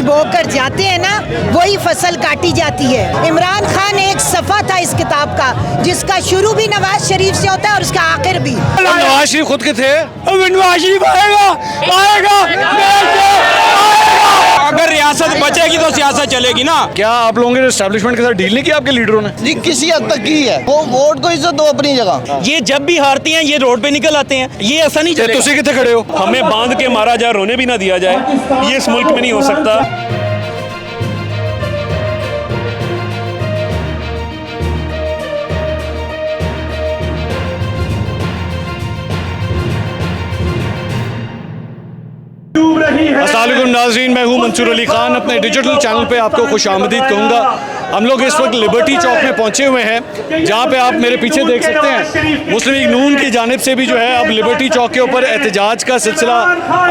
बोकर जाते हैं ना, वही फसल काटी जाती है। इमरान खान एक सफ़ा था इस किताब का, जिसका शुरू भी नवाज शरीफ से होता है और उसका आखिर भी। नवाज शरीफ खुद के थे, नवाज शरीफ आएगा। अगर रियासत बचेगी तो सियासत चलेगी ना। क्या आप लोगों के एस्टैब्लिशमेंट के साथ डील नहीं की आपके लीडरों ने? जी किसी हद तक की है, वो वोट को इज्जत दो अपनी जगह। ये जब भी हारती हैं ये रोड पे निकल आते हैं, ये ऐसा नहीं चलेगा। तुसी कितने खड़े हो? हमें बांध के मारा जाए, रोने भी ना दिया जाए, ये इस मुल्क में नहीं हो सकता। अस्सलामुअलैकुम नाज़रीन, मैं हूं मंसूर अली खान। अपने डिजिटल चैनल पे आपको खुशामदीद कहूँगा। हम लोग इस वक्त लिबर्टी चौक में पहुंचे हुए हैं, जहां पे आप मेरे पीछे देख सकते हैं मुस्लिम लीग नून की जानिब से भी जो है अब लिबर्टी चौक के ऊपर एहतजाज का सिलसिला,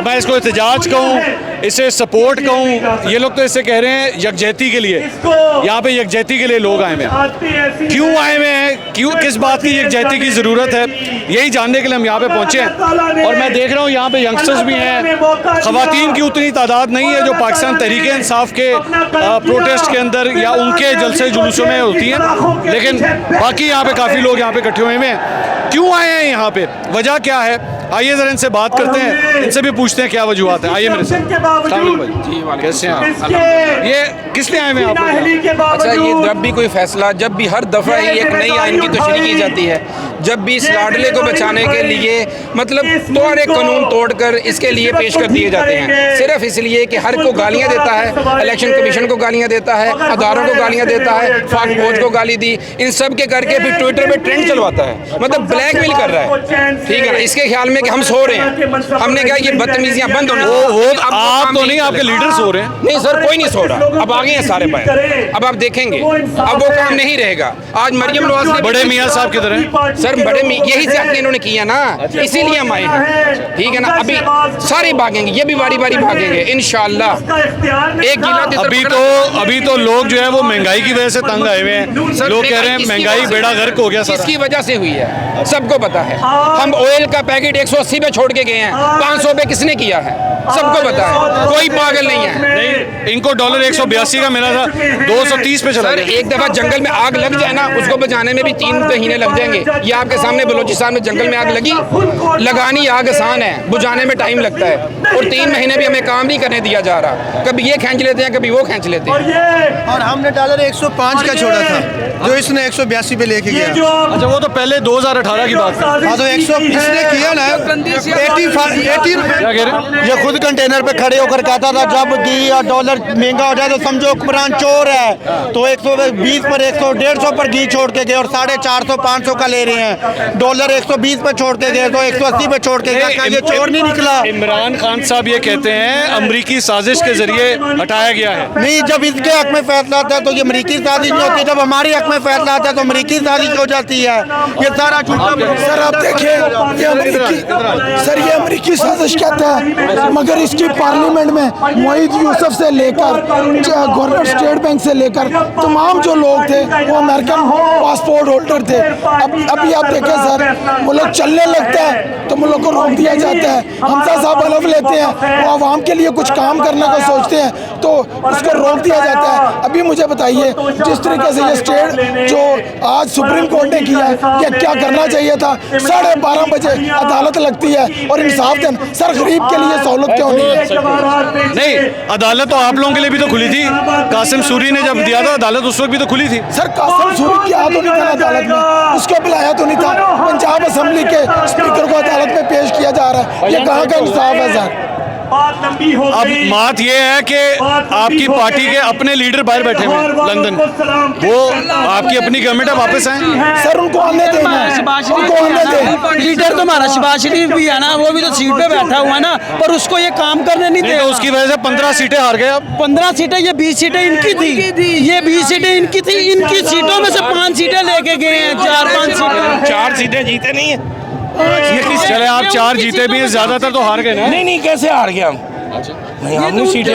मैं इसको एहतजाज कहूँ, इसे सपोर्ट कहूँ, ये लोग तो इसे कह रहे हैं यकजहती के लिए। यहाँ पे यकजहती के लिए लोग आए हुए हैं। क्यों आए हुए हैं, क्यों, किस बात की यकजहती की ज़रूरत है, यही जानने के लिए हम यहाँ पे पहुँचे हैं। और मैं देख रहा हूँ यहाँ पे यंगस्टर्स भी हैं, ख़वातीन की उतनी तादाद नहीं है जो पाकिस्तान तहरीक इंसाफ के प्रोटेस्ट के अंदर या उनके जलसे जुलूसों में होती हैं, लेकिन बाकी यहाँ पे काफ़ी लोग यहाँ पे इकट्ठे हुए हैं। क्यों आए हैं यहाँ पे, वजह क्या है, आइए ज़रा इनसे बात करते हैं, इनसे भी पूछते हैं क्या वजूहत है। आइए मेरे साथ। कैसे हैं आप? ये किस लिए आए हैं आप? अच्छा, ये जब भी कोई फैसला, जब भी हर दफ़ा ही एक नई आइन की तशरीह की जाती है, जब भी इस लाडले को बचाने के लिए मतलब तोड़े कानून तोड़कर इसके लिए पेश कर दिए जाते हैं, सिर्फ इसलिए कि हर को गालियां देता है, इलेक्शन कमीशन को गालियां देता है, अदारों को गालियां देता है, फाक फौज को गाली दी, इन सब के करके फिर ट्विटर पे ट्रेंड चलवाता है, मतलब ब्लैकमेल कर रहा है। ठीक है ना, इसके ख्याल में कि हम सो रहे हैं, हमने कहा ये बदतमीजियां बंद होनी चाहिए। आप तो नहीं, आपके लीडर सो रहे हैं? नहीं सर, कोई नहीं सो रहा, अब आ गए हैं सारे पाए, अब आप देखेंगे, अब वो काम नहीं रहेगा। आज मरियम नवाज ने बड़े मियाँ साहब किधर हैं? सर बड़े यही ज्यादती इन्होंने किया ना, इसीलिए हम आए हैं। ठीक है ना, अभी सारे भागेंगे, ये भी बारी बारी भागेंगे इंशाअल्लाह। एक अभी तो लोग जो है वो महंगाई की वजह से तंग आए हुए हैं। लोग कह रहे हैं महंगाई बेड़ा गर्क हो गया। किसकी वजह से हुई है सबको पता है। हम ऑयल का पैकेट 180 पे छोड़ के गए हैं, 500 पे किसने किया है सबको पता है, कोई पागल नहीं है। नहीं, इनको डॉलर 182 का मिला था, 230 पे चला। सर एक दफा जंगल में आग लग जाए ना, उसको बचाने में भी 3 महीने लग जाएंगे। ये आपके सामने बलोचिस्तान में जंगल में आग लगी, लगानी आग आसान है, बुझाने में टाइम लगता है, और 3 महीने भी हमें काम नहीं करने दिया जा रहा। कभी ये खींच लेते हैं, कभी वो खींच लेते हैं। और हमने डॉलर 105 का छोड़ा था, जो इसने 182 पे लेके गया। अच्छा, वो तो पहले 2018 की बात है। हाँ, तो 100 इसने किया ना 80 रुपए। क्या कह रहे हैं? ये खुद कंटेनर पे खड़े होकर कहता था जब घी और डॉलर महंगा हो जाए तो समझो हुक्मरान चोर है। तो 120 पर 100-150 पर घी छोड़ के गए और 450-500 का ले रहे हैं। डॉलर 120 पे छोड़ के गए तो 180 पे छोड़ के गए, ये चोर नहीं निकला। इमरान खान साहब ये कहते हैं अमरीकी साजिश के जरिए हटाया गया है। नहीं, जब इसके हक में फैसला आता है तो ये अमरीकी साजिश नहीं होती, जब हमारे हक में फैसला आता है तो अमरीकी साजिश हो जाती है। ये सारा झूठा। सर आप देखिए, ये अमरीकी साजिश कहता है, मगर इसकी पार्लियामेंट में मोईद यूसुफ से लेकर गवर्नर स्टेट बैंक से लेकर तमाम जो लोग थे वो अमेरिकन पासपोर्ट होल्डर थे। अभी आप देखें सर, वो लोग चलने लगता है तो मुल्क को रोक दिया जाता है। हमजा साहब हलफ लेते हैं, वो आवाम के लिए कुछ काम करने को सोचते हैं तो उसको रोक दिया जाता है। अभी मुझे बताइए, जिस तरीके से ये स्टेट जो आज सुप्रीम कोर्ट ने किया है, ये क्या करना चाहिए था? 12:30 बजे अदालत लगती है और इंसाफ देन। सर गरीब के लिए सहूलत क्यों नहीं है? नहीं, अदालत तो आप लोगों के लिए भी तो खुली थी। कासिम सूरी ने जब दिया था अदालत, उस वक्त भी तो खुली थी। सर कासिम सूरी क्या तो नहीं था अदालत में, उसको बुलाया तो नहीं था। पंजाब असेंबली के स्पीकर को अदालत में पेश किया जा रहा है, ये कहाँ का इंसाफ है सर? अब बात ये है कि आपकी पार्टी के अपने लीडर बाहर बैठे हुए हैं लंदन, वो आपकी अपनी गवर्नमेंट वापस आए। सर उनको आने देना, उनको आने दें। लीडर तो हमारा शहबाज शरीफ भी है ना, वो भी तो सीट पे बैठा हुआ है ना, पर उसको ये काम करने नहीं दे। तो उसकी वजह से 15 सीटें हार गए। अब 15 सीटें, ये 20 सीटें इनकी थी, ये 20 सीटें इनकी थी। इनकी सीटों में से 5 सीटें लेके गए हैं, 4-5 सीटें। 4 सीटें जीते नहीं है। चले आप 4 जीते भी, ज्यादातर तो हार गए ना। नहीं कैसे हार गया हम? नहीं, हमने सीटें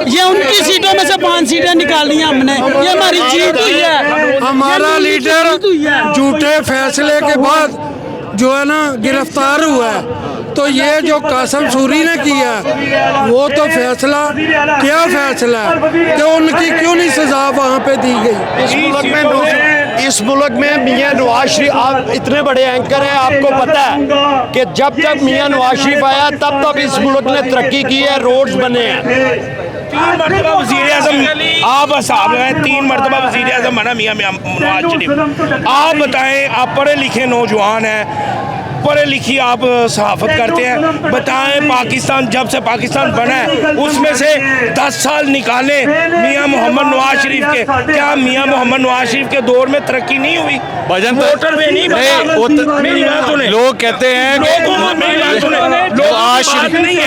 ये उनकी सीटों में से 5 सीटें निकाली हैं हमने, ये हमारी जीत हुई है। हमारा लीडर झूठे फैसले के बाद जो है ना गिरफ्तार हुआ है, तो ये जो कासिम सूरी ने किया वो तो फैसला क्या फैसला है कि उनकी क्यों नहीं सजा वहाँ पे दी गई। इस मुल्क में मियां नवाज शरीफ, आप इतने बड़े एंकर हैं, आपको पता है कि जब तक मियां नवाज शरीफ आया तब तक इस मुल्क ने तरक्की की है, रोड्स बने हैं। 3 मरतबा वज़ीर-ए-आज़म आप साहब हैं, 3 मरतबा वज़ीर-ए-आज़म बना मियां नवाज शरीफ। आप बताएं, आप पढ़े लिखे नौजवान हैं, पढ़े लिखी आप सहाफ़त करते हैं, बताएं पाकिस्तान जब से पाकिस्तान बना है उसमें से 10 साल निकाले मियां मोहम्मद नवाज शरीफ के, क्या मियां मोहम्मद नवाज शरीफ के दौर में तरक्की नहीं हुई? भाईजान मोटरवे नहीं बना। मेरी बात सुने, लोग कहते हैं मेरी बात सुने,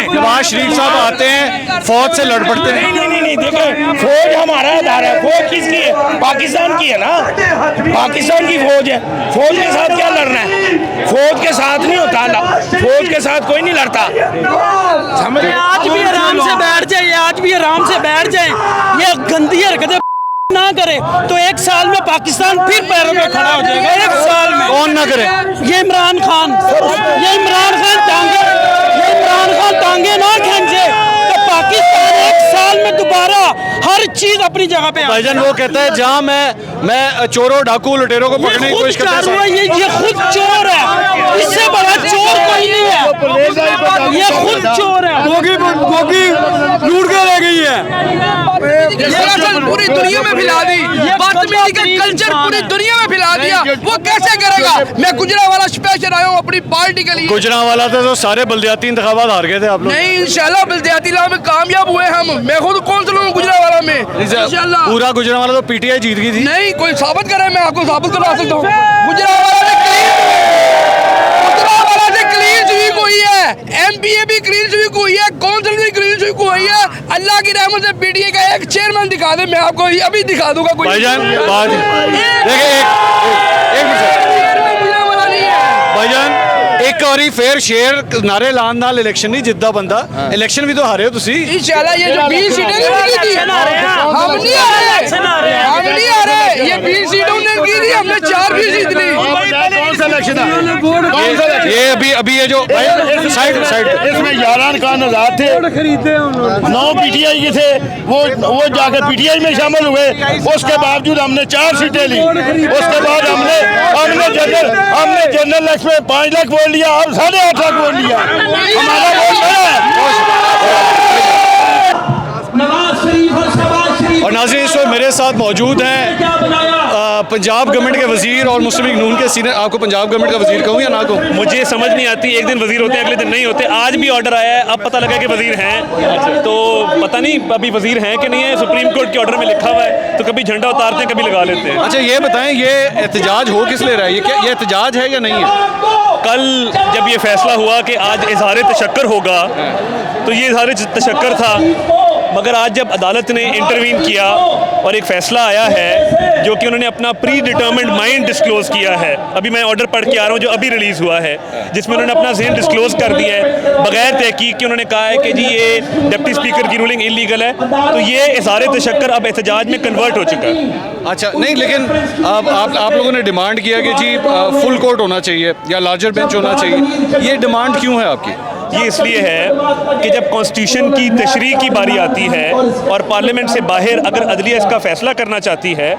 नवाज शरीफ साहब आते हैं फौज से लड़ पड़ते हैं। नहीं देखें, फौज हमारा आधार है, फौज किसकी है? पाकिस्तान की है ना, पाकिस्तान की फौज है। फौज के साथ क्या लड़ना है? फौज के साथ नहीं होता, फौज के साथ कोई नहीं लड़ता। आज भी आराम से बैठ जाए, आज भी आराम से बैठ जाए, ये गंदी हरकतें ना करे तो 1 साल में पाकिस्तान फिर पैरों पे खड़ा हो जाएगा। 1 साल में कौन ना करे? ये इमरान खान टांगे ना खींचे तो पाकिस्तान 1 साल में दोबारा हर चीज अपनी जगह पे। भाईजान वो कहता है जहाँ मैं चोरों डाकू लुटेरों को पकड़ने की कोशिश करता हूँ, ये खुद चोर है, इससे बड़ा चोर कोई नहीं है, ये खुद चोर है। गोगी लूट के ले गई है। पूरी दुनिया में फैला दी, बदतमीजी का कल्चर पूरी दुनिया में फैला दिया। वो कैसे करेगा? मैं गुजरांवाला स्पेशल आया हूँ अपनी पार्टी के लिए। गुजरांवाला तो सारे बल्दियाती इंतखाबात हार गए थे आप लोग। नहीं, इंशाल्लाह बल्दियाती में कामयाब हुए हम। मैं खुद कौंसलर हूँ गुजरांवाला में, इंशाल्लाह। पूरा गुजरांवाला तो पीटीआई जीत गई थी। नहीं, कोई साबित करे, मैं आपको साबित करवा सकता हूँ। गुजरांवाला से क्लीन स्वीप हुई है, एमपीए भी क्लीन स्वीप हुई है, काउंसिल भी क्लीन स्वीप हुई है। अल्लाह की रहमत से पीटीए का एक चेयरमैन दिखा दे, मैं आपको अभी दिखा दूंगा। कोई भाईजान बात देखिए, एक भाईजान एक बारी फेयर शेयर नारे लान नाल इलेक्शन नहीं जिद्दा बंदा, इलेक्शन भी तो हारे हो तुसी। इंशाल्लाह ये जो 20 सीटें नहीं थी, हम नहीं हारे, ये 20 सीटों ने की थी, हमने 4 भी जीत ली। कौन सा इलेक्शन है ये? अभी ये जो साइड इसमें यारान खान आजाद थे, 9 पीटीआई के थे, वो जाकर पीटीआई में शामिल हुए। उसके बावजूद हमने 4 सीटें ली। उसके बाद हमने जनरल इलेक्शन में 5 लाख वोट लिया, अब 8.5 लाख वोट लिया। हमारा वोट और नाज़रीन इस वक्त मेरे साथ मौजूद हैं पंजाब गवर्नमेंट के वजीर और मुस्लिम लीग नून के सीनियर। आपको पंजाब गवर्नमेंट का वजीर कहूँ या ना कहूँ? मुझे समझ नहीं आती, एक दिन वजीर होते हैं अगले दिन नहीं होते। आज भी ऑर्डर आया है, अब पता लगा कि वजीर हैं, तो पता नहीं अभी वजीर हैं कि नहीं है। सुप्रीम कोर्ट के ऑर्डर में लिखा हुआ है, तो कभी झंडा उतारते हैं, कभी लगा लेते हैं। अच्छा ये बताएं, ये एहतजाज हो किस ले रहा है? ये क्या ये एहतजाज है या नहीं है? कल जब ये फैसला हुआ कि आज इजहार तशक्कर होगा, तो ये इजहार तशक्कर था, मगर आज जब अदालत ने इंटरवीन किया और एक फ़ैसला आया है जो कि उन्होंने अपना प्री डिटर्मिन्ड माइंड डिस्क्लोज़ किया है। अभी मैं ऑर्डर पढ़ के आ रहा हूँ जो अभी रिलीज़ हुआ है, जिसमें उन्होंने अपना ज़हन डिस्क्लोज़ कर दिया है बग़ैर तहकीक कि उन्होंने कहा है कि जी ये डिप्टी स्पीकर की रूलिंग इलीगल है। तो ये इज़हार तशक्कर अब एहतजाज में कन्वर्ट हो चुका है। अच्छा नहीं, लेकिन अब आप लोगों ने डिमांड किया कि जी फुल कोर्ट होना चाहिए या लार्जर बेंच होना चाहिए, ये डिमांड क्यों है आपकी? ये इसलिए है कि जब कॉन्स्टिट्यूशन की तशरीह की बारी आती है और पार्लियामेंट से बाहर अगर अदलिया इसका फ़ैसला करना चाहती है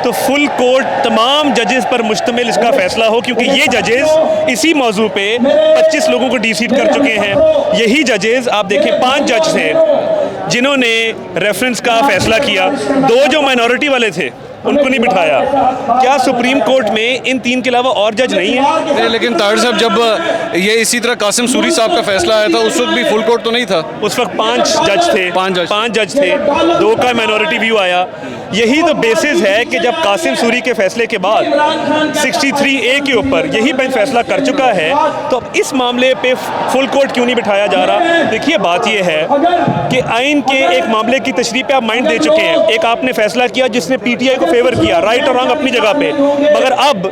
तो फुल कोर्ट तमाम जजेस पर मुश्तमिल इसका फ़ैसला हो, क्योंकि ये जजेस इसी मौजू पे 25 लोगों को डीसीट कर चुके हैं। यही जजेस आप देखें 5 जज थे जिन्होंने रेफरेंस का फ़ैसला किया, 2 जो माइनॉरिटी वाले थे उनको नहीं बिठाया। क्या सुप्रीम कोर्ट में इन 3 के अलावा और जज नहीं है? लेकिन ताहिर साहब जब ये इसी तरह कासिम सूरी साहब का फैसला आया था उस वक्त भी फुल कोर्ट तो नहीं था। उस वक्त 5 जज थे, 5 जज थे, 2 का माइनॉरिटी व्यू आया। यही तो बेसिस है कि जब कासिम सूरी के फैसले के बाद 63A के ऊपर यही बेंच फैसला कर चुका है, तो अब इस मामले पे फुल कोर्ट क्यों नहीं बिठाया जा रहा? देखिए बात यह है कि आइन के एक मामले की तशरीह पे आप माइंड दे चुके हैं। एक आपने फैसला किया जिसने पीटीआई को फेवर किया, राइट और रॉन्ग अपनी जगह पे, मगर अब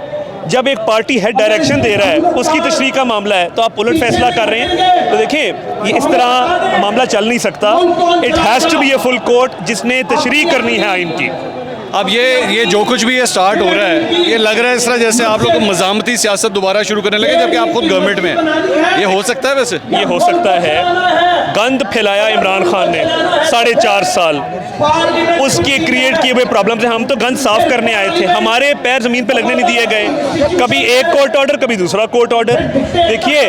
जब एक पार्टी हेड डायरेक्शन दे रहा है उसकी तशरीह का मामला है तो आप उलट फैसला कर रहे हैं। तो देखिए ये इस तरह मामला चल नहीं सकता। It has to be a full court जिसने तशरीह करनी है आइन की। अब ये जो कुछ भी ये स्टार्ट हो रहा है, ये लग रहा है इस तरह जैसे आप लोग मज़ामती सियासत दोबारा शुरू करने लगे, जबकि आप खुद गवर्नमेंट में हैं। ये हो सकता है? वैसे ये हो सकता है। गंद फैलाया इमरान खान ने 4.5 साल, उसके क्रिएट किए हुए प्रॉब्लम से हम तो गंद साफ करने आए थे, हमारे पैर ज़मीन पे लगने नहीं दिए गए। कभी एक कोर्ट ऑर्डर, कभी दूसरा कोर्ट ऑर्डर। देखिए,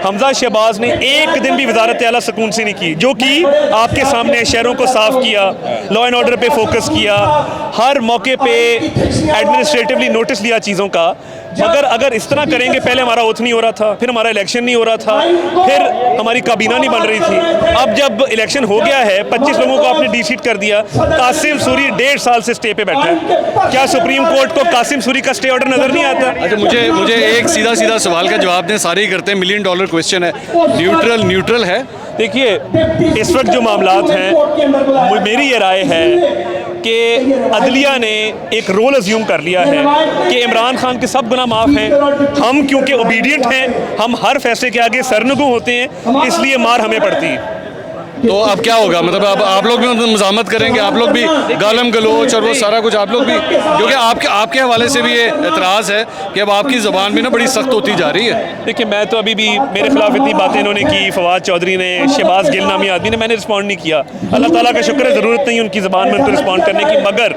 हमजा शहबाज ने एक दिन भी वजारत आला सुकून से नहीं की, जो कि आपके सामने शहरों को साफ किया, लॉ एंड ऑर्डर पे फोकस किया, हर मौके पे एडमिनिस्ट्रेटिवली नोटिस लिया चीज़ों का। मगर अगर इस तरह करेंगे, पहले हमारा ओथ नहीं हो रहा था, फिर हमारा इलेक्शन नहीं हो रहा था, फिर हमारी काबीना नहीं बन रही थी। अब जब इलेक्शन हो गया है, 25 लोगों को आपने डीसीट कर दिया। कासिम सूरी 1.5 साल से स्टे पे बैठा है। क्या सुप्रीम कोर्ट को कासिम सूरी का स्टे ऑर्डर नजर नहीं आता? अच्छा, मुझे एक सीधा सवाल का जवाब दें, सारे ही करते हैं, $1 मिलियन क्वेश्चन है, न्यूट्रल है? देखिए, इस वक्त जो मामलात हैं, मेरी ये राय है कि अदलिया ने एक रोल अज्यूम कर लिया है कि इमरान खान के सब गुनाह माफ़ हैं, हम क्योंकि ओबीडियंट हैं, हम हर फैसले के आगे सरनगू होते हैं, इसलिए मार हमें पड़ती है। तो अब क्या होगा? मतलब अब आप लोग भी मज़ामत करेंगे, आप लोग भी गालम गलोच और वो सारा कुछ आप लोग भी, क्योंकि आपके हवाले से भी ये एतराज़ है कि अब आपकी ज़बान भी ना बड़ी सख्त होती जा रही है। देखिए, मैं तो अभी भी मेरे खिलाफ इतनी बातें इन्होंने की, फवाद चौधरी ने, शहबाज गिल नामी आदमी ने, मैंने रिस्पॉन्ड नहीं किया। अल्लाह ताला का शुक्र है, ज़रूरत नहीं उनकी ज़बान में उनको रिस्पॉन्ड करने की, मगर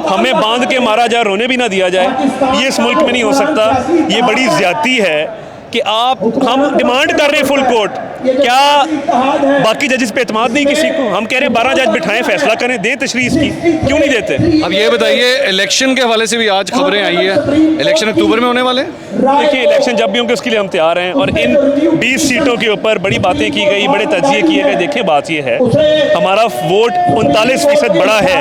हमें बांध के मारा जाए, रोने भी ना दिया जाए, ये इस मुल्क में नहीं हो सकता। ये बड़ी ज़्यादती है कि हम डिमांड कर रहे हैं फुल कोर्ट। क्या बाकी जजेस पे एतमाद नहीं किसी को? हम कह रहे हैं 12 जज बिठाएं, फैसला करें, दें तशरीह की, क्यों नहीं देते? अब ये बताइए, इलेक्शन के हवाले से भी आज खबरें आई है, इलेक्शन अक्टूबर में होने वाले हैं। देखिए, इलेक्शन जब भी होंगे उसके लिए हम तैयार हैं, और इन 20 सीटों के ऊपर बड़ी बातें की गई, बड़े तजिए किए गए। देखिए, बात ये है, हमारा वोट 39% बड़ा है,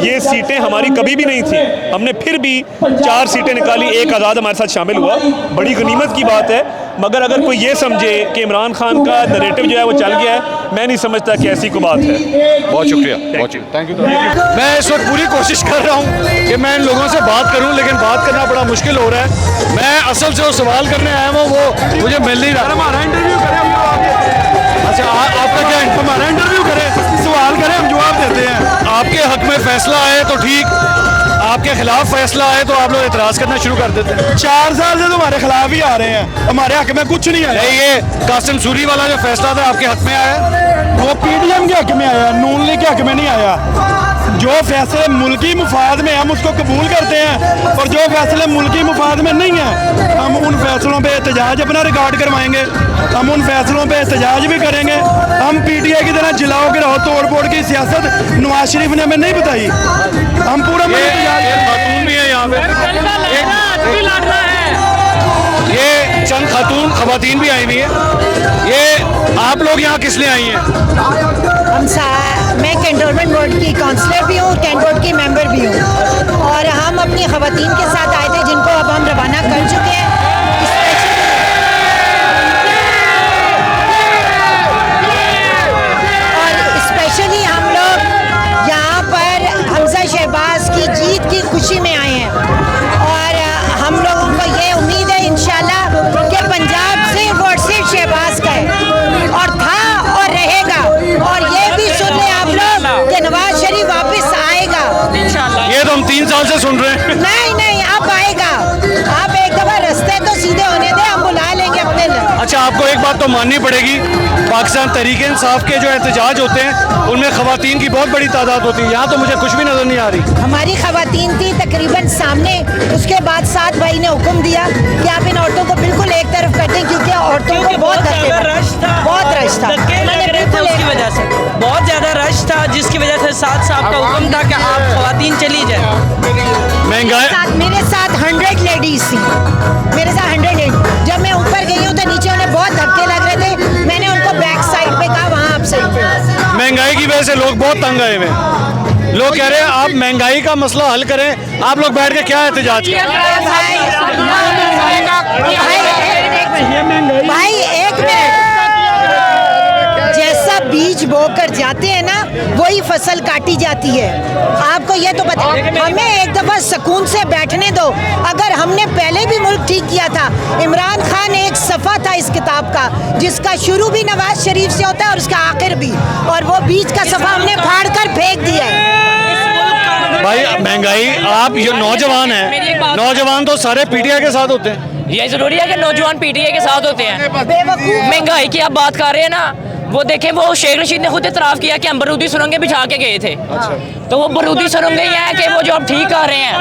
ये सीटें हमारी कभी भी नहीं थी, हमने फिर भी 4 सीटें निकाली, एक आज़ाद हमारे साथ शामिल हुआ, बड़ी गनीमत की बात है। मगर अगर कोई ये समझे कि इमरान खान का नैरेटिव जो है वो चल गया है, मैं नहीं समझता कि ऐसी कोई बात है। बहुत शुक्रिया, थैंक यू। मैं इस वक्त पूरी कोशिश कर रहा हूँ कि मैं इन लोगों से बात करूँ, लेकिन बात करना बड़ा मुश्किल हो रहा है। मैं असल से वो सवाल करने आया हूँ, वो मुझे मिल नहीं रहा। हमारा इंटरव्यू करें। अच्छा, आपका क्या? हमारा इंटरव्यू करें, सवाल करें, हम जवाब देते हैं। आपके हक में फैसला आए तो ठीक, आपके खिलाफ फैसला आए तो आप लोग एतराज़ करना शुरू कर देते हैं। 4 साल से तो हमारे खिलाफ ही आ रहे हैं, हमारे हक में कुछ नहीं आया। ये कासिम सूरी वाला जो फैसला था आपके हक में आया? वो पीडीएम के हक में आया, नून लीग के हक में नहीं आया। जो फैसले मुल्की मुफाद में, हम उसको कबूल करते हैं, और जो फैसले मुल्की मुफाद में नहीं हैं, हम उन फैसलों पे एहतजाज अपना रिकॉर्ड करवाएंगे, हम उन फैसलों पे एहतजाज भी करेंगे। हम पीटीआई की तरह जिलाओ के रहो तोड़ फोड़ की सियासत नवाज शरीफ ने हमें नहीं बताई। हम पूरा खातून भी है यहाँ पे, ये चंद खवातीन भी आई हुई है। ये आप लोग यहाँ किस लिए आई हैं? मैं कैंटोनमेंट बोर्ड की काउंसलर भी हूँ, कैंट बोर्ड की मेंबर भी हूँ, और हम अपनी खवातीन के साथ आए थे, जिनको अब हम रवाना कर चुके हैं। और स्पेशली हम लोग यहाँ पर हमजा शहबाज की जीत की खुशी में आए हैं, और हम लोगों को ये उम्मीद है इंशाल्लाह कि पंजाब से वोट सिर्फ शहबाज का है, और था और रहेगा। और ये भी सुन लें आप लोग कि नवाज शरीफ वापस आएगा इंशाल्लाह। ये तो हम 3 साल से सुन रहे हैं। नहीं, अब आएगा। आप एक दफा रास्ते तो सीधे होने दें, हम बुला लेंगे अपने लिए। अच्छा, आपको एक बात तो माननी पड़ेगी, पाकिस्तान तहरीक इंसाफ के जो एहतजाज होते हैं उनमें खवातीन की बहुत बड़ी तादाद होती है। यहाँ तो मुझे कुछ भी नजर नहीं आ रही। हमारी खवातीन थी तकरीबन सामने, उसके बाद 7 भाई ने हुक्म दिया कि आप इन औरतों को बिल्कुल एक तरफ कर दें, क्योंकि औरतों को बहुत रश था, बहुत रश था, उसकी वजह से बहुत ज़्यादा रश था, जिसकी वजह से 7 साहब का हुक्म था कि आप खवातीन चली जाए। महंगाई मेरे साथ 100 लेडीज थी, मेरे साथ 100 लेडीज। जब मैं ऊपर गई हूँ तो नीचे उन्हें बहुत धक्के लग रहे थे, मैंने उनको बैक साइड पे कहा, वहाँ आप साइड पे। महंगाई की वजह से लोग बहुत तंग आए हुए हैं। लोग कह रहे हैं आप महंगाई का मसला हल करें, आप लोग बैठ के क्या एहतजाज करें? भाई एक मिनट, जैसा बीज बोकर जाते हैं ना, वही फसल काटी जाती है। आपको ये तो पता, हमें एक दफा सुकून से बैठने दो। अगर हमने पहले भी मुल्क ठीक किया था, इमरान खान एक सफ़ा था इस किताब का, जिसका शुरू भी नवाज शरीफ से होता है और उसका आखिर भी, और वो बीच का सफ़ा हमने फाड़ कर फेंक दिया है। भाई महंगाई, आप ये नौजवान हैं, नौजवान तो सारे पीटीआई के साथ होते हैं। ये जरूरी है कि नौजवान पीटीआई के साथ होते हैं? महंगाई की आप बात कर रहे हैं ना, वो देखें, वो शेख रशीद ने खुद इतराफ़ किया कि हम बरूदी सुरंगें बिछा के गए थे। तो वो बरूदी सुरंगें ये हैं कि वो जो अब ठीक कर रहे हैं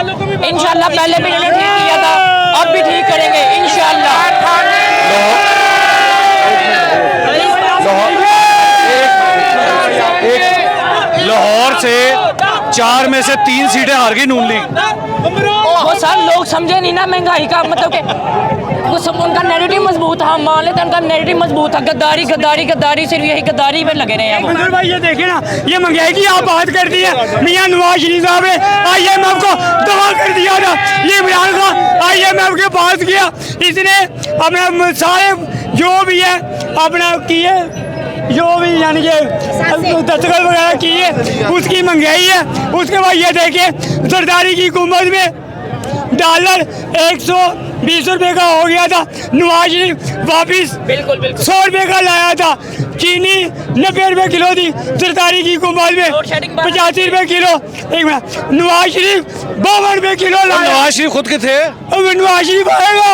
इंशाल्लाह, पहले भी इन्होंने ठीक किया था, अब भी ठीक करेंगे इंशाल्लाह। लाहौर से 4 में से 3 सीटें हार गई नून लीग। वो सब लोग समझे नहीं ना महंगाई का मतलब कि वो सब, उनका नैरेटिव मजबूत था, हम मान लेते हैं उनका नैरेटिव मजबूत था। गद्दारी गद्दारी गद्दारी, सिर्फ यही गद्दारी पे लगे रहे हैं। भाई ये देखे ना, ये महंगाई की आप बात कर दी है, मियां नवाज शरीफ साहब ने IMF को दवा कर दिया था, ये इमरान खान IMF के पास गया, इसने अपने सारे जो भी है अपना किए, जो भी यानी कि दस्तखत वगैरह किए, उसकी महंगाई है। उसके बाद ये देखिए सरदारी की हुकूमत में डॉलर 120 रुपये का हो गया था, नवाज शरीफ वापिस 100 रुपये का लाया था। चीनी 90 रुपये किलो थी सरदारी की हुकूमत में, 85 रुपये किलो। एक मिनट, नवाज शरीफ 52 रुपये किलो लाया। नवाज शरीफ खुद के थे। नवाज शरीफ आएगा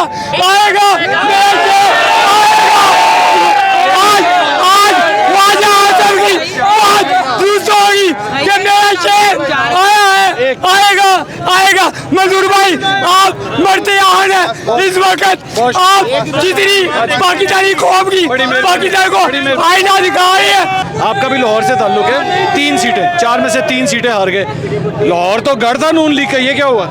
आएगा आएगा। मजदूर भाई, आप मरते आन है इस वक्त, आप जितनी पाकिस्तानी कौम की पाकिस्तान को आईना दिखा रही है। आपका भी लाहौर से ताल्लुक है, 3 सीटें, 4 में से 3 सीटें हार गए। लाहौर तो गढ़ था नून लीग का, ये क्या हुआ?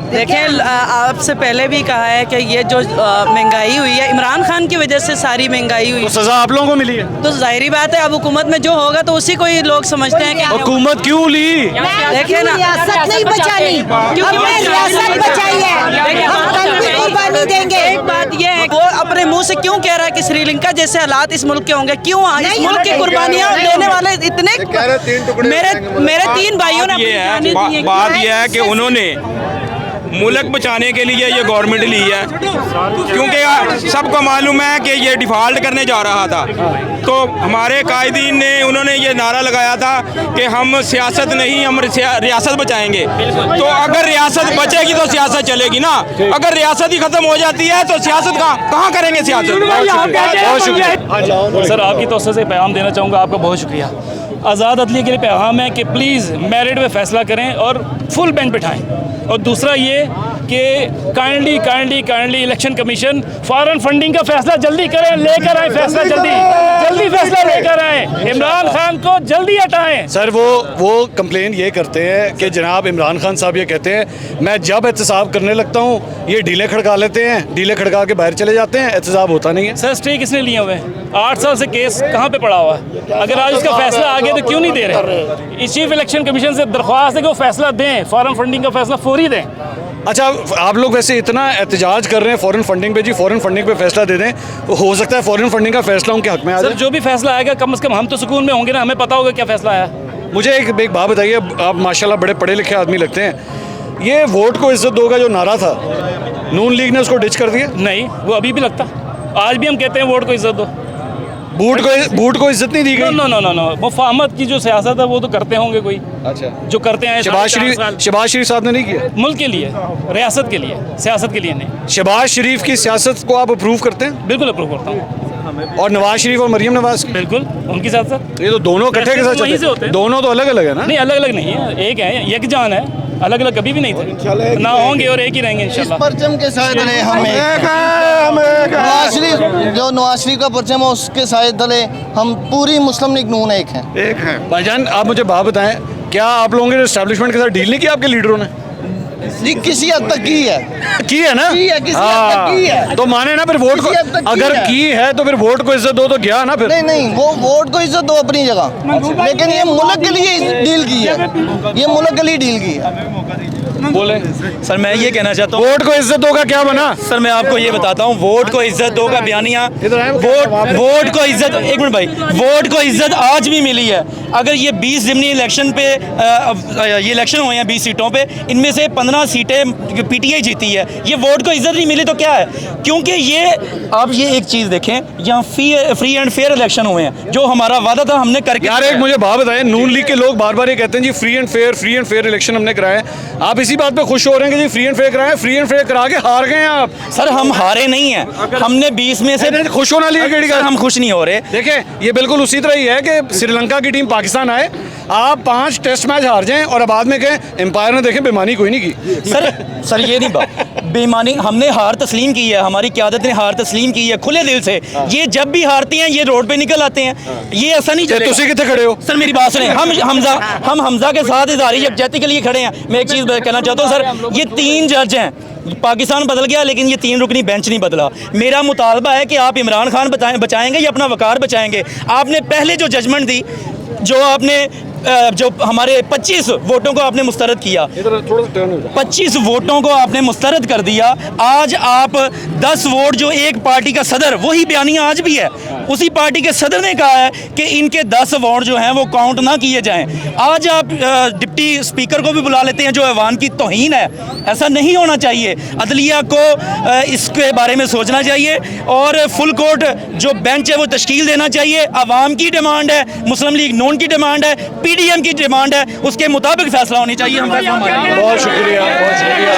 देखें, आपसे पहले भी कहा है कि ये जो महंगाई हुई है इमरान खान की वजह से सारी महंगाई हुई, तो सजा आप लोगों को मिली है। तो जाहिर बात है अब हुकूमत में जो होगा तो उसी को ही लोग समझते हैं कि हुकूमत क्यों ली? देखे ना, रियासत नहीं बचानी, हमने रियासत बचाई है, हम कल भी कुर्बानी देंगे। एक बात ये है, वो अपने मुंह से क्यों कह रहा है कि श्रीलंका जैसे हालात इस मुल्क के होंगे? क्यों इस मुल्क की कुर्बानियां देने वाले इतने, मेरे 3 भाइयों ने बात यह है कि उन्होंने मुल्क बचाने के लिए ये गवर्नमेंट ली है, क्योंकि सबको मालूम है कि ये डिफ़ॉल्ट करने जा रहा था। तो हमारे कायदीन ने उन्होंने ये नारा लगाया था कि हम सियासत नहीं, हम रियासत बचाएंगे। तो अगर रियासत बचेगी तो सियासत चलेगी ना, अगर रियासत ही ख़त्म हो जाती है तो सियासत कहाँ करेंगे सियासत? बहुत शुक्रिया सर, आपकी तौर से पैगाम देना चाहूँगा, आपका बहुत शुक्रिया। आज़ाद अदलिया के लिए पैगाम है कि प्लीज़ मेरिट में फ़ैसला करें और फुल बेंच बिठाएं। और दूसरा ये कि kindly election commission foreign funding का फैसला जल्दी करें, लेकर आए फैसला, जल्दी फैसला लेकर आए, इमरान खान को जल्दी हटाएं। सर वो कंप्लेन ये करते हैं कि जनाब इमरान खान साहब ये कहते हैं मैं जब एहतसाब करने लगता हूँ ये ढीले खड़का लेते हैं, ढीले खड़का के बाहर चले जाते हैं, एहतसाब होता नहीं है। सर स्टे किसने लिए हुए हैं? 8 साल से केस कहाँ पे पड़ा हुआ है? अगर आज उसका फैसला आ गया तो क्यों नहीं दे रहे? इस चीफ इलेक्शन कमीशन से दरख्वास्त है कि वो फैसला दें, फॉरेन फंडिंग का फैसला फौरी दें। अच्छा, आप लोग वैसे इतना एहतजाज कर रहे हैं फॉरेन फंडिंग पे, जी फॉरेन फंडिंग पे फैसला दे दें, तो हो सकता है फॉरेन फंडिंग का फैसला उनके हक में आ जाए। सर जो भी फैसला आएगा कम से कम हम तो सुकून में होंगे ना, हमें पता होगा क्या फैसला आया। मुझे एक बात बताइए, आप माशाल्लाह बड़े पढ़े लिखे आदमी लगते हैं, ये वोट को इज्जत दो का जो नारा था, नून लीग ने उसको डिच कर दिया? नहीं, वो अभी भी लगता, आज भी हम कहते हैं वोट को इज्जत दो। बूट को इज्जत नहीं दी गई? नो, मुफाहमत की जो सियासत है वो तो करते होंगे कोई। अच्छा, जो करते हैं। शहबाज शरीफ साहब ने नहीं किया? मुल्क के लिए, रियासत के लिए, सियासत के लिए नहीं। शहबाज शरीफ की सियासत को आप अप्रूव करते हैं? बिल्कुल अप्रूव करता हूँ। और नवाज शरीफ और मरियम नवाज? बिल्कुल, उनकी साथ ये तो दोनों इकट्ठे के साथ चलते हैं, दोनों तो अलग अलग है ना? नहीं, अलग अलग नहीं है, एक है, एक जान है, अलग अलग कभी भी नहीं थे, ना होंगे और एक ही रहेंगे इंशाल्लाह। परचम के साथ तले हम जो नवाज शरीफ का परचम है उसके साथ तले हम पूरी मुस्लिम लीग नून एक है। भाईजान आप मुझे बात बताएं, क्या आप लोगों के एस्टैब्लिशमेंट के साथ डील नहीं की आपके लीडरों ने? किसी हद तक की है ना? किसी हद तक की है। तो माने ना फिर वोट को, अगर की है तो फिर वोट को इज्जत दो तो गया ना फिर? नहीं, वो वोट को इज्जत दो अपनी जगह, लेकिन ये मुल्क के लिए डील की है, ये मुल्क के लिए डील की है। बोले सर मैं ये कहना चाहता हूँ वोट को इज्जत दो का क्या बना? सर मैं आपको ये बताता हूँ, वोट को इज्जत दो का बयानिया, वोट को इज्जत, एक मिनट भाई, वोट को इज्जत आज भी मिली है। अगर ये 20 ज़िमनी इलेक्शन पे ये इलेक्शन हुए हैं 20 सीटों पे, इनमें से 15 सीटें पीटीआई जीती है, ये वोट को इज्जत नहीं मिली तो क्या है? क्योंकि ये आप ये एक चीज़ देखें, यहाँ फ्री एंड फेयर इलेक्शन हुए हैं, जो हमारा वादा था हमने करके। यार एक मुझे बात बताएं, नून लीग के लोग बार बार ये कहते हैं जी फ्री एंड फेयर इलेक्शन हमने कराए, आप इसी बात पे खुश हो रहे हैं कि जी फ्री एंड फेयर कराए? फ्री एंड फेयर करा के हार गए हैं आप। सर हम हारे नहीं हैं, हमने 20 में से खुश होना लिए, हम खुश नहीं हो रहे। देखें ये बिल्कुल उसी तरह ही है कि श्रीलंका की टीम पाकिस्तान आए, आप 5 टेस्ट मैच हार जाएं और बाद में कहें एम्पायर ने देखें बेईमानी कोई नहीं की। सर ये नहीं बात, बेईमानी हमने हार तस्लीम की है, हमारी क़यादत ने हार तस्लीम की है खुले दिल से। ये जब भी हारते हैं ये रोड पे निकल आते हैं, ये ऐसा नहीं चलेगा। तुसी कितने खड़े हो? सर मेरी बात सुने, हम हमजा के साथ इज़हारी यकजहती के लिए खड़े हैं। मैं एक चीज़ कहना चाहता हूँ सर, ये 3 जज हैं, पाकिस्तान बदल गया लेकिन ये 3 रुकनी बेंच नहीं बदला। मेरा मुतालबा है कि आप इमरान खान बचाएंगे या अपना वकार बचाएंगे? आपने पहले जो जजमेंट दी, जो आपने जो हमारे 25 वोटों को आपने मुस्तरद किया, 25 वोटों को आपने मुस्तरद कर दिया। आज आप 10 वोट जो एक पार्टी का सदर, वही बयानिया आज भी है, उसी पार्टी के सदर ने कहा है कि इनके 10 वोट जो हैं वो काउंट ना किए जाएं। आज आप डिप्टी स्पीकर को भी बुला लेते हैं, जो ऐवान की तौहीन है। ऐसा नहीं होना चाहिए। अदलिया को इसके बारे में सोचना चाहिए और फुल कोर्ट जो बेंच है वो तश्कील देना चाहिए। आवाम की डिमांड है, मुस्लिम लीग नून की डिमांड है, पीडीएम की डिमांड है, उसके मुताबिक फैसला होनी चाहिए। हम बहुत शुक्रिया, बहुत शुक्रिया।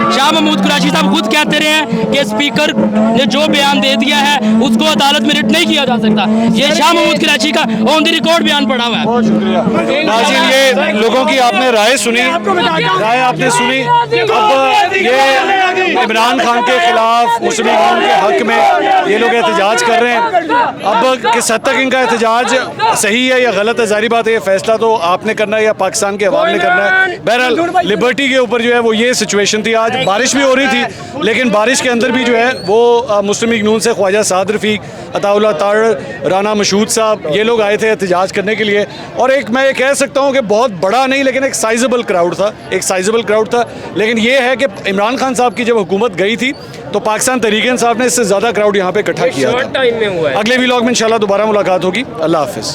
शाह महमूद कुरैशी साहब खुद कहते रहे हैं कि स्पीकर ने जो बयान दे दिया है उसको अदालत में रिट नहीं किया जा सकता। ये शाह महमूद कुरैशी का ऑन द रिकॉर्ड बयान पड़ा हुआ है। बहुत शुक्रिया नाज़रीन, ये लोगों की आपने राय सुनी, राय आपने सुनी। अब ये इमरान खान के खिलाफ, मुस्लिम लीग के हक में ये लोग एहतजाज कर रहे हैं। अब किस हद तक इनका एहतजाज सही है या गलत है, जारी बात है, ये फैसला तो आपने करना है या पाकिस्तान के अवाम ने करना है। बहरहाल लिबर्टी के ऊपर जो है वो ये सिचुएशन थी। आज बारिश भी हो रही थी, लेकिन बारिश के अंदर भी जो है वो मुस्लिम लीग नून से ख्वाजा साद रफ़ीक, अताउल्लाह तार, राना मशहूद साहब, ये लोग आए थे एहतजाज करने के लिए। और एक मैं ये कह सकता हूँ कि बहुत बड़ा नहीं लेकिन एक साइजेबल क्राउड था, एक साइजेबल क्राउड था। लेकिन ये है कि इमरान खान साहब की जब हुकूमत गई थी तो पाकिस्तान तहरीक इंसाफ ने इससे ज़्यादा क्राउड यहाँ पे इकट्ठा किया था। अगले व्लॉग में इंशाल्लाह दोबारा मुलाकात होगी। अल्लाह हाफिज़।